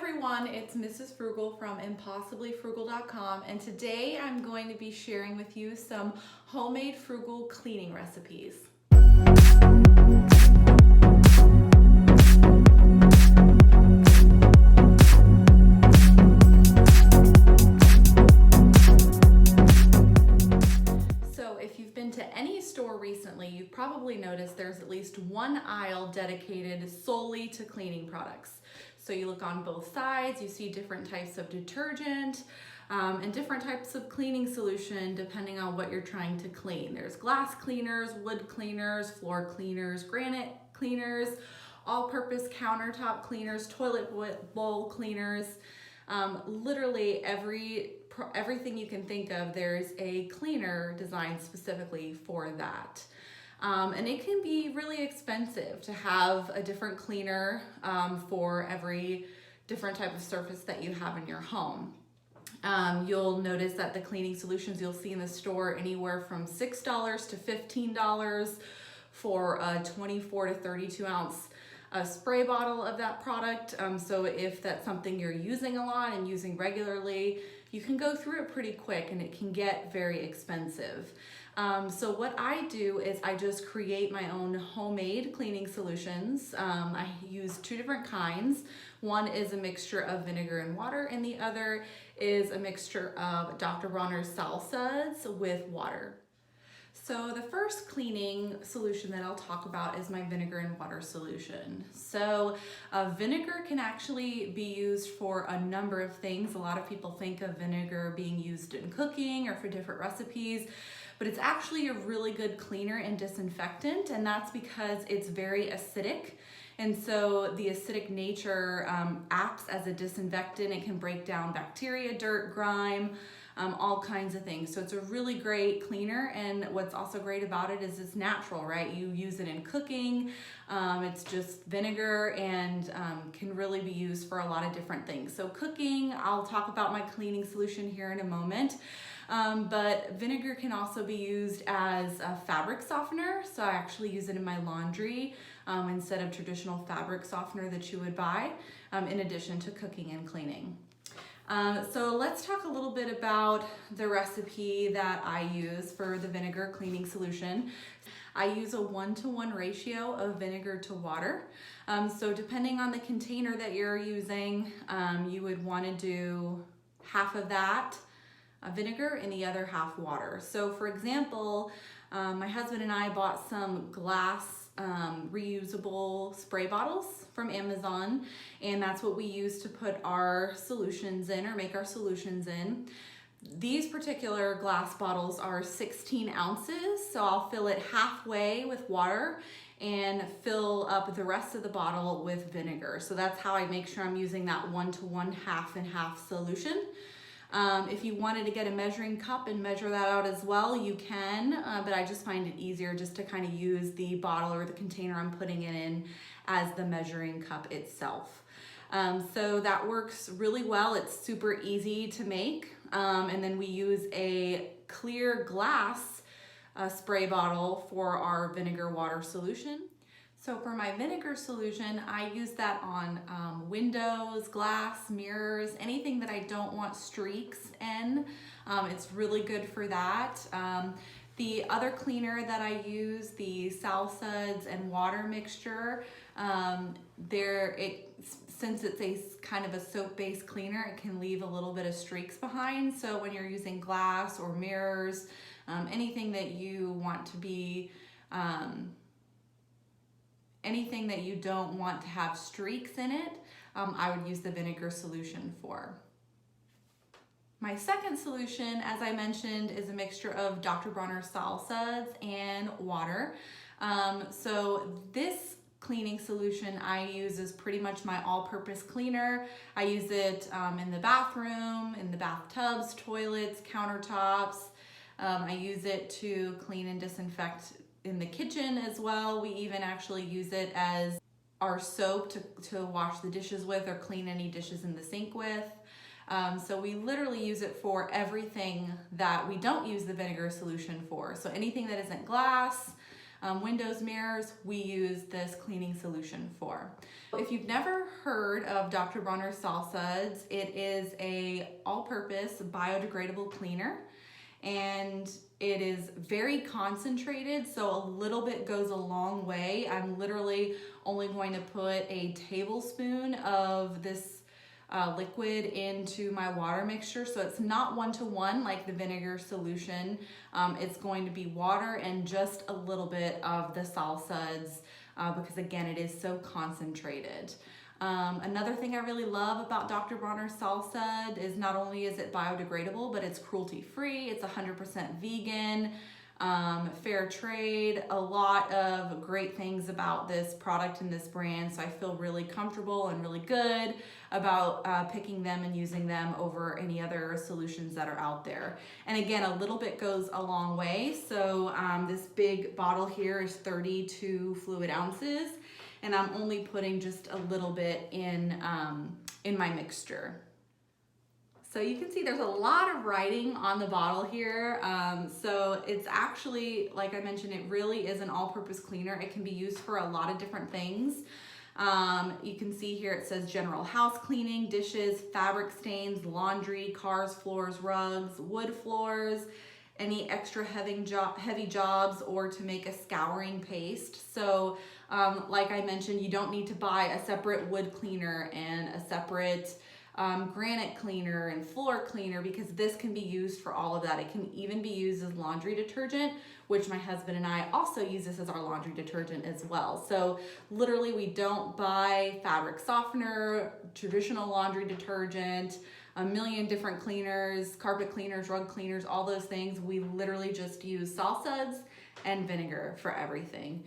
everyone, it's Mrs. Frugal from ImpossiblyFrugal.com, and today I'm going to be sharing with you some homemade frugal cleaning recipes. So if you've been to any store recently, you've probably noticed there's at least one aisle dedicated solely to cleaning products. So you look on both sides, you see different types of detergent and different types of cleaning solution depending on what you're trying to clean. There's glass cleaners, wood cleaners, floor cleaners, granite cleaners, all-purpose countertop cleaners, toilet bowl cleaners. Literally everything you can think of, there's a cleaner designed specifically for that. And it can be really expensive to have a different cleaner for every different type of surface that you have in your home. You'll notice that the cleaning solutions you'll see in the store anywhere from $6 to $15 for a 24 to 32 ounce spray bottle of that product. So if that's something you're using a lot and using regularly, you can go through it pretty quick and it can get very expensive. So what I do is I just create my own homemade cleaning solutions. I use two different kinds. One is a mixture of vinegar and water, and the other is a mixture of Dr. Bronner's Suds with water. So the first cleaning solution that I'll talk about is my vinegar and water solution. So vinegar can actually be used for a number of things. A lot of people think of vinegar being used in cooking or for different recipes, but it's actually a really good cleaner and disinfectant, and that's because it's very acidic. And so the acidic nature acts as a disinfectant. It can break down bacteria, dirt, grime, all kinds of things. So it's a really great cleaner, and what's also great about it is it's natural, right? You use it in cooking. It's just vinegar and can really be used for a lot of different things. So cooking, I'll talk about my cleaning solution here in a moment. But vinegar can also be used as a fabric softener. So I actually use it in my laundry instead of traditional fabric softener that you would buy, in addition to cooking and cleaning. So let's talk a little bit about the recipe that I use for the vinegar cleaning solution. I use a 1-to-1 ratio of vinegar to water. So depending on the container that you're using, you would want to do half of that vinegar and the other half water. So for example, my husband and I bought some glass reusable spray bottles from Amazon, and that's what we use to put our solutions in or make our solutions in. These particular glass bottles are 16 ounces, so I'll fill it halfway with water and fill up the rest of the bottle with vinegar. So that's how I make sure I'm using that 1-to-1 half and half solution. If you wanted to get a measuring cup and measure that out as well, you can, but I just find it easier just to kind of use the bottle or the container I'm putting it in as the measuring cup itself. So that works really well. It's super easy to make. And then we use a clear glass spray bottle for our vinegar water solution. So for my vinegar solution, I use that on windows, glass, mirrors, anything that I don't want streaks in. It's really good for that. The other cleaner that I use, the Suds and water mixture, since it's a kind of a soap-based cleaner, it can leave a little bit of streaks behind. So when you're using glass or mirrors, anything that you want to be anything that you don't want to have streaks in it, I would use the vinegar solution for. My second solution, as I mentioned, is a mixture of Dr. Bronner's Suds and water. So this cleaning solution I use is pretty much my all-purpose cleaner. I use it in the bathroom, in the bathtubs, toilets, countertops. I use it to clean and disinfect in the kitchen as well. We even actually use it as our soap to wash the dishes with or clean any dishes in the sink with. So we literally use it for everything that we don't use the vinegar solution for. So anything that isn't glass, windows, mirrors, we use this cleaning solution for. If you've never heard of Dr. Bronner Suds, it is a all-purpose biodegradable cleaner, and it is very concentrated, so a little bit goes a long way. I'm literally only going to put a tablespoon of this liquid into my water mixture, so it's not one-to-one like the vinegar solution. It's going to be water and just a little bit of the Suds because again, it is so concentrated. Another thing I really love about Dr. Bronner Sud is not only is it biodegradable, but it's cruelty-free. It's 100% vegan, fair trade, a lot of great things about this product and this brand. So I feel really comfortable and really good about picking them and using them over any other solutions that are out there. And again, a little bit goes a long way. So this big bottle here is 32 fluid ounces, and I'm only putting just a little bit in my mixture. So you can see there's a lot of writing on the bottle here. So it's actually, like I mentioned, it really is an all-purpose cleaner. It can be used for a lot of different things. You can see here it says general house cleaning, dishes, fabric stains, laundry, cars, floors, rugs, wood floors, any extra heavy jobs, or to make a scouring paste. So like I mentioned, you don't need to buy a separate wood cleaner and a separate granite cleaner and floor cleaner, because this can be used for all of that. It can even be used as laundry detergent, which my husband and I also use this as our laundry detergent as well. So literally we don't buy fabric softener, traditional laundry detergent, a million different cleaners, carpet cleaners, rug cleaners, all those things. We literally just use Suds and vinegar for everything.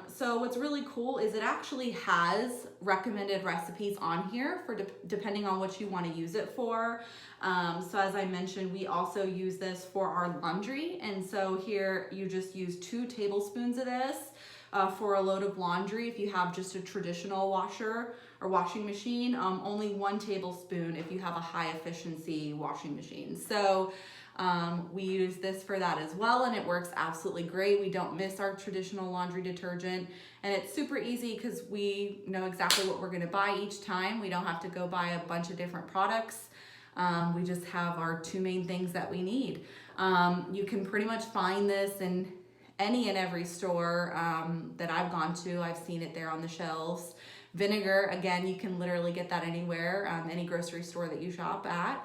So what's really cool is it actually has recommended recipes on here for depending on what you want to use it for. So as I mentioned, we also use this for our laundry. And so here you just use 2 tablespoons of this for a load of laundry. If you have just a traditional washer or washing machine, only 1 tablespoon if you have a high efficiency washing machine. So we use this for that as well, and it works absolutely great. We don't miss our traditional laundry detergent, and it's super easy because we know exactly what we're going to buy each time. We don't have to go buy a bunch of different products. We just have our 2 main things that we need. You can pretty much find this in any and every store that I've gone to. I've seen it there on the shelves. Vinegar, again, you can literally get that anywhere, any grocery store that you shop at.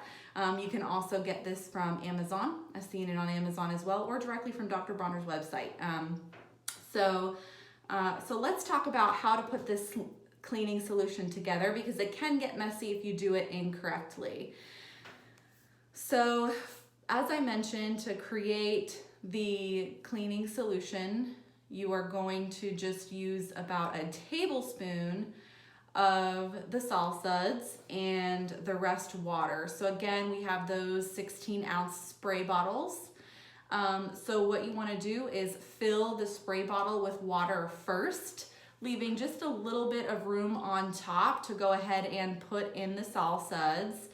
You can also get this from Amazon. I've seen it on Amazon as well, or directly from Dr. Bronner's website. So let's talk about how to put this cleaning solution together, because it can get messy if you do it incorrectly. So as I mentioned, to create the cleaning solution, you are going to just use about a tablespoon of the Suds and the rest water. So again, we have those 16-ounce spray bottles. So what you want to do is fill the spray bottle with water first, leaving just a little bit of room on top to go ahead and put in the Suds.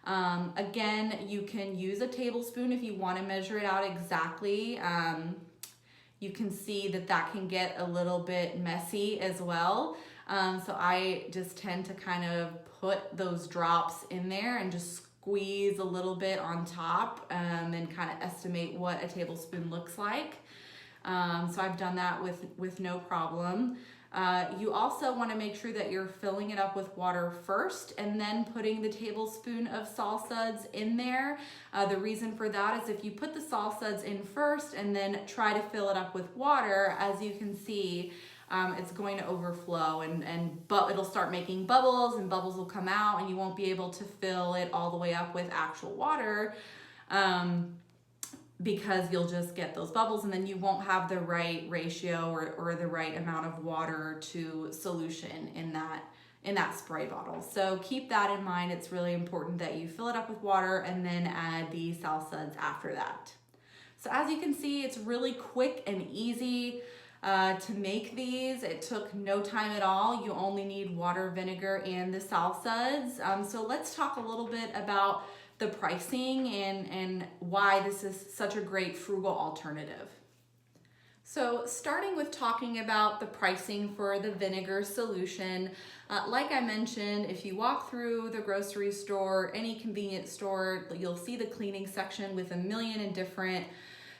Again, you can use a tablespoon if you want to measure it out exactly. You can see that can get a little bit messy as well. So I just tend to kind of put those drops in there and just squeeze a little bit on top and kind of estimate what a tablespoon looks like. So I've done that with no problem. You also want to make sure that you're filling it up with water first and then putting the tablespoon of Suds in there. The reason for that is if you put the Suds in first and then try to fill it up with water, as you can see, it's going to overflow but it'll start making bubbles, and bubbles will come out, and you won't be able to fill it all the way up with actual water. Because you'll just get those bubbles, and then you won't have the right ratio or the right amount of water to solution in that spray bottle. So keep that in mind. It's really important that you fill it up with water and then add the Suds after that. So as you can see, it's really quick and easy to make these. It took no time at all. You only need water, vinegar, and the Suds. So let's talk a little bit about the pricing and why this is such a great frugal alternative. So starting with talking about the pricing for the vinegar solution, like I mentioned, if you walk through the grocery store, any convenience store, you'll see the cleaning section with a million and different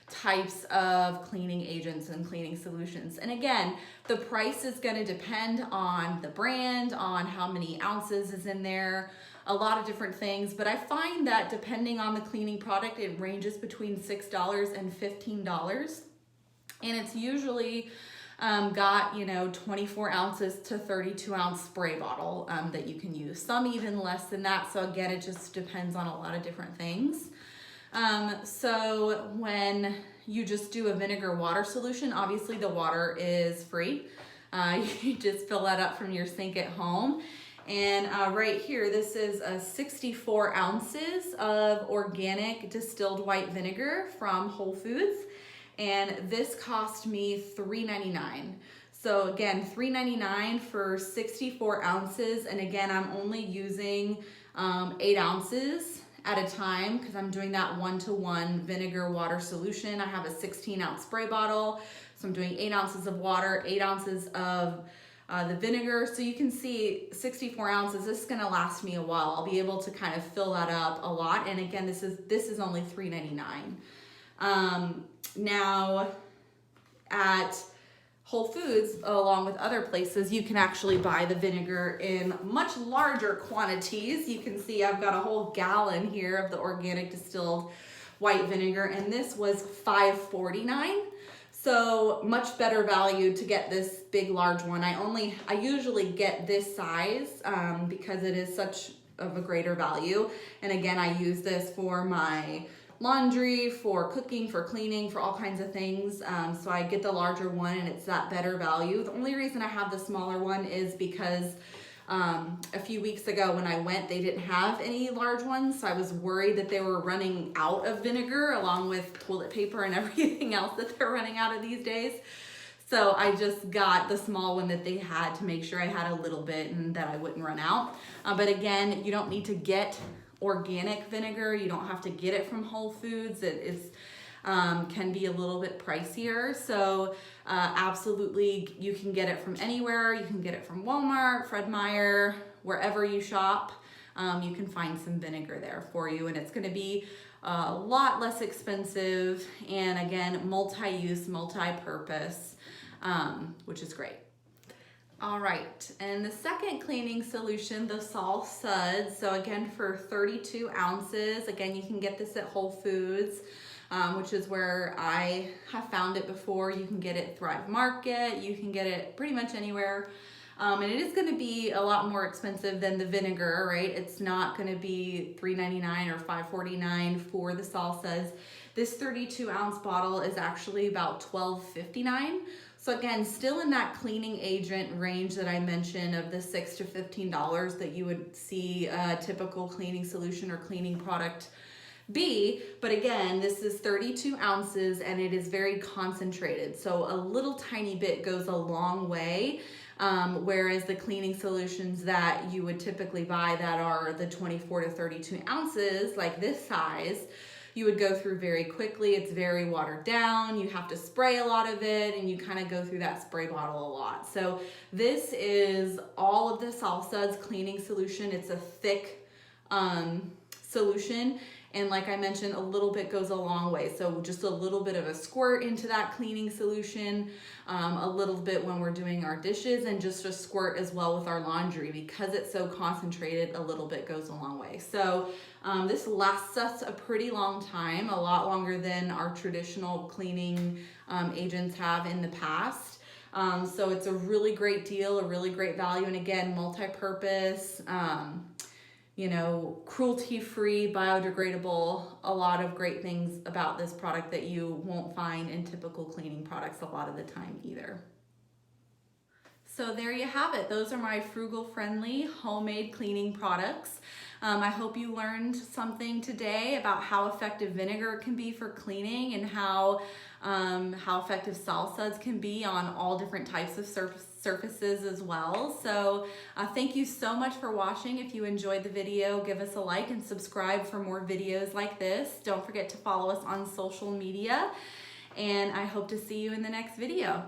types of cleaning agents and cleaning solutions. And again, the price is going to depend on the brand, on how many ounces is in there, a lot of different things. But I find that depending on the cleaning product, it ranges between $6 and $15. And it's usually got, 24 ounces to 32 ounce spray bottle that you can use. Some even less than that. So again, it just depends on a lot of different things. So when you just do a vinegar water solution, obviously the water is free. You just fill that up from your sink at home. And right here, this is 64 ounces of organic distilled white vinegar from Whole Foods. And this cost me $3.99. So again, $3.99 for 64 ounces. And again, I'm only using 8 ounces at a time because I'm doing that 1-to-1 vinegar water solution. I have a 16-ounce spray bottle. So I'm doing 8 ounces of water, 8 ounces of the vinegar. So you can see 64 ounces, this is gonna last me a while. I'll be able to kind of fill that up a lot. And again, this is only $3.99. Now at Whole Foods, along with other places, you can actually buy the vinegar in much larger quantities. You can see I've got a whole gallon here of the organic distilled white vinegar, and this was $5.49. So much better value to get this big, large one. I usually get this size because it is such of a greater value. And again, I use this for my laundry, for cooking, for cleaning, for all kinds of things. So I get the larger one and it's that better value. The only reason I have the smaller one is because a few weeks ago when I went, they didn't have any large ones. So I was worried that they were running out of vinegar along with toilet paper and everything else that they're running out of these days. So I just got the small one that they had to make sure I had a little bit and that I wouldn't run out. But again, you don't need to get organic vinegar. You don't have to get it from Whole Foods. It is can be a little bit pricier. So absolutely, you can get it from anywhere. You can get it from Walmart, Fred Meyer, wherever you shop. You can find some vinegar there for you, and it's going to be a lot less expensive. And again, multi-use, multi-purpose, which is great. All right, and the second cleaning solution, the Suds. So again, for 32 ounces, again, you can get this at Whole Foods, which is where I have found it before. You can get it at Thrive Market. You can get it pretty much anywhere. And it is gonna be a lot more expensive than the vinegar, right? It's not gonna be $3.99 or $5.49 for the Suds. This 32 ounce bottle is actually about $12.59. So again, still in that cleaning agent range that I mentioned of the $6 to $15 that you would see a typical cleaning solution or cleaning product be. But again, this is 32 ounces and it is very concentrated. So a little tiny bit goes a long way. Whereas the cleaning solutions that you would typically buy that are the 24 to 32 ounces, like this size, you would go through very quickly. It's very watered down. You have to spray a lot of it and you kind of go through that spray bottle a lot. So this is all of the Suds cleaning solution. It's a thick solution. And like I mentioned, a little bit goes a long way. So just a little bit of a squirt into that cleaning solution, a little bit when we're doing our dishes, and just a squirt as well with our laundry. Because it's so concentrated, a little bit goes a long way. So this lasts us a pretty long time, a lot longer than our traditional cleaning agents have in the past. So it's a really great deal, a really great value. And again, multi-purpose, cruelty-free, biodegradable, a lot of great things about this product that you won't find in typical cleaning products a lot of the time either. So there you have it. Those are my frugal friendly homemade cleaning products. I hope you learned something today about how effective vinegar can be for cleaning and how effective Suds can be on all different types of surfaces as well. So thank you so much for watching. If you enjoyed the video, give us a like and subscribe for more videos like this. Don't forget to follow us on social media. and I hope to see you in the next video.